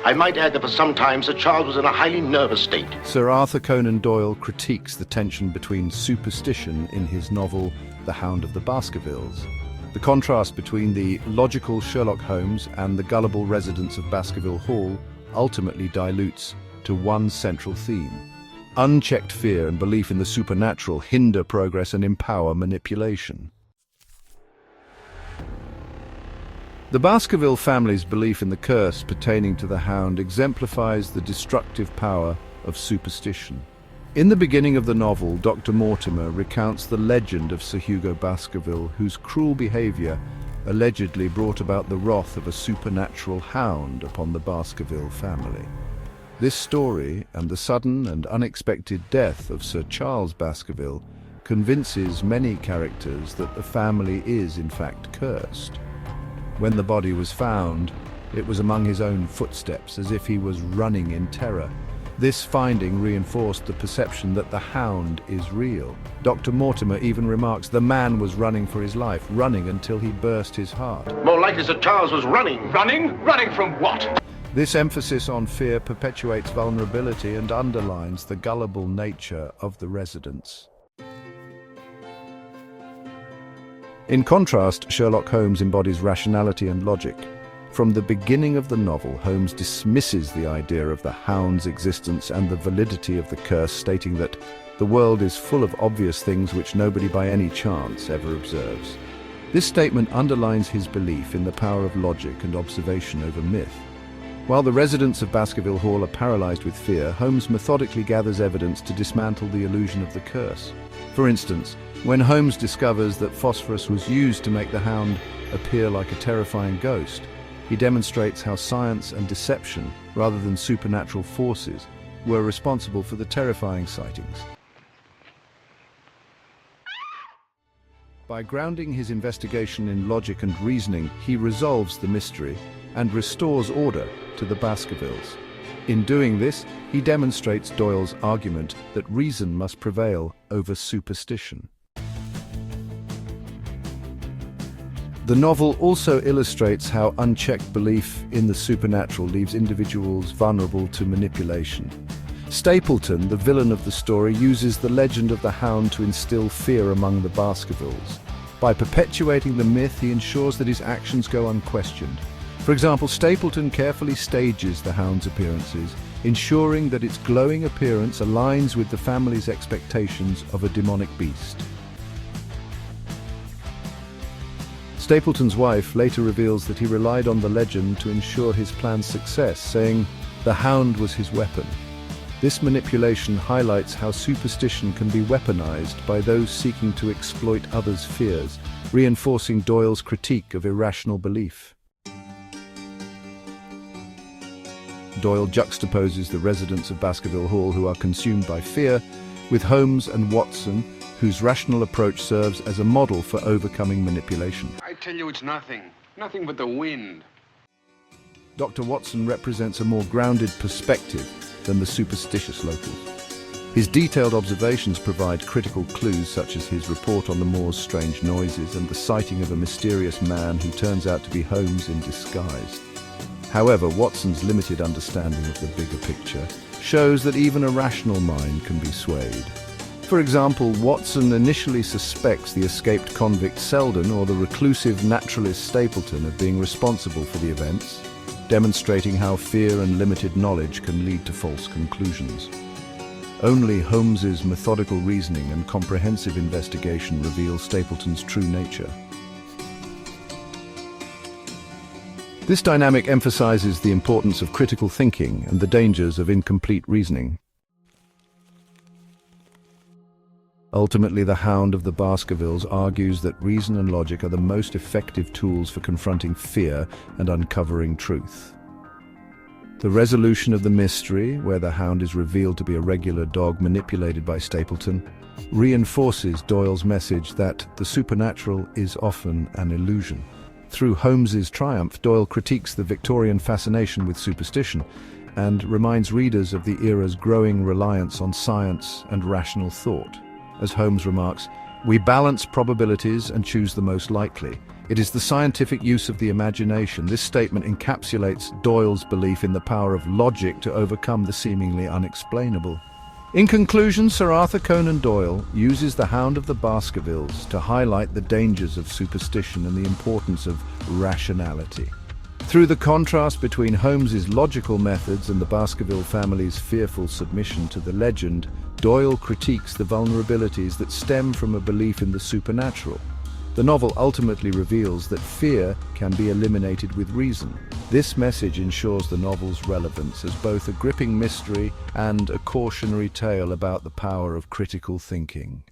I might add that for some time Sir Charles was in a highly nervous state. Sir Arthur Conan Doyle critiques the tension between superstition in his novel The Hound of the Baskervilles. The contrast between the logical Sherlock Holmes and the gullible residents of Baskerville Hall ultimately dilutes to one central theme. Unchecked fear and belief in the supernatural hinder progress and empower manipulation. The Baskerville family's belief in the curse pertaining to the Hound exemplifies the destructive power of superstition. In the beginning of the novel, Dr. Mortimer recounts the legend of Sir Hugo Baskerville, whose cruel behavior allegedly brought about the wrath of a supernatural hound upon the Baskerville family. This story, and the sudden and unexpected death of Sir Charles Baskerville, convinces many characters that the family is in fact cursed. When the body was found, it was among his own footsteps, as if he was running in terror. This finding reinforced the perception that the Hound is real. Dr. Mortimer even remarks the man was running for his life, running until he burst his heart. More likely Sir Charles was running. Running? Running from what? This emphasis on fear perpetuates vulnerability and underlines the gullible nature of the residents. In contrast, Sherlock Holmes embodies rationality and logic. From the beginning of the novel, Holmes dismisses the idea of the Hound's existence and the validity of the curse, stating that the world is full of obvious things which nobody by any chance ever observes. This statement underlines his belief in the power of logic and observation over myth. While the residents of Baskerville Hall are paralyzed with fear, Holmes methodically gathers evidence to dismantle the illusion of the curse. For instance, when Holmes discovers that phosphorus was used to make the Hound appear like a terrifying ghost, he demonstrates how science and deception, rather than supernatural forces, were responsible for the terrifying sightings. By grounding his investigation in logic and reasoning, he resolves the mystery and restores order to the Baskervilles. In doing this, he demonstrates Doyle's argument that reason must prevail over superstition. The novel also illustrates how unchecked belief in the supernatural leaves individuals vulnerable to manipulation. Stapleton, the villain of the story, uses the legend of the Hound to instill fear among the Baskervilles. By perpetuating the myth, he ensures that his actions go unquestioned. For example, Stapleton carefully stages the Hound's appearances, ensuring that its glowing appearance aligns with the family's expectations of a demonic beast. Stapleton's wife later reveals that he relied on the legend to ensure his plan's success, saying the Hound was his weapon. This manipulation highlights how superstition can be weaponized by those seeking to exploit others' fears, reinforcing Doyle's critique of irrational belief. Doyle juxtaposes the residents of Baskerville Hall who are consumed by fear with Holmes and Watson, whose rational approach serves as a model for overcoming manipulation. I tell you, it's nothing. Nothing but the wind. Dr. Watson represents a more grounded perspective than the superstitious locals. His detailed observations provide critical clues, such as his report on the moor's strange noises and the sighting of a mysterious man who turns out to be Holmes in disguise. However, Watson's limited understanding of the bigger picture shows that even a rational mind can be swayed. For example, Watson initially suspects the escaped convict Selden or the reclusive naturalist Stapleton of being responsible for the events, demonstrating how fear and limited knowledge can lead to false conclusions. Only Holmes's methodical reasoning and comprehensive investigation reveal Stapleton's true nature. This dynamic emphasizes the importance of critical thinking and the dangers of incomplete reasoning. Ultimately, the Hound of the Baskervilles argues that reason and logic are the most effective tools for confronting fear and uncovering truth. The resolution of the mystery, where the Hound is revealed to be a regular dog manipulated by Stapleton, reinforces Doyle's message that the supernatural is often an illusion. Through Holmes's triumph, Doyle critiques the Victorian fascination with superstition and reminds readers of the era's growing reliance on science and rational thought. As Holmes remarks, "We balance probabilities and choose the most likely, It is the scientific use of the imagination. This statement encapsulates Doyle's belief in the power of logic to overcome the seemingly unexplainable. In conclusion, Sir Arthur Conan Doyle uses the Hound of the Baskervilles to highlight the dangers of superstition and the importance of rationality. Through the contrast between Holmes's logical methods and the Baskerville family's fearful submission to the legend, Doyle critiques the vulnerabilities that stem from a belief in the supernatural. The novel ultimately reveals that fear can be eliminated with reason. This message ensures the novel's relevance as both a gripping mystery and a cautionary tale about the power of critical thinking.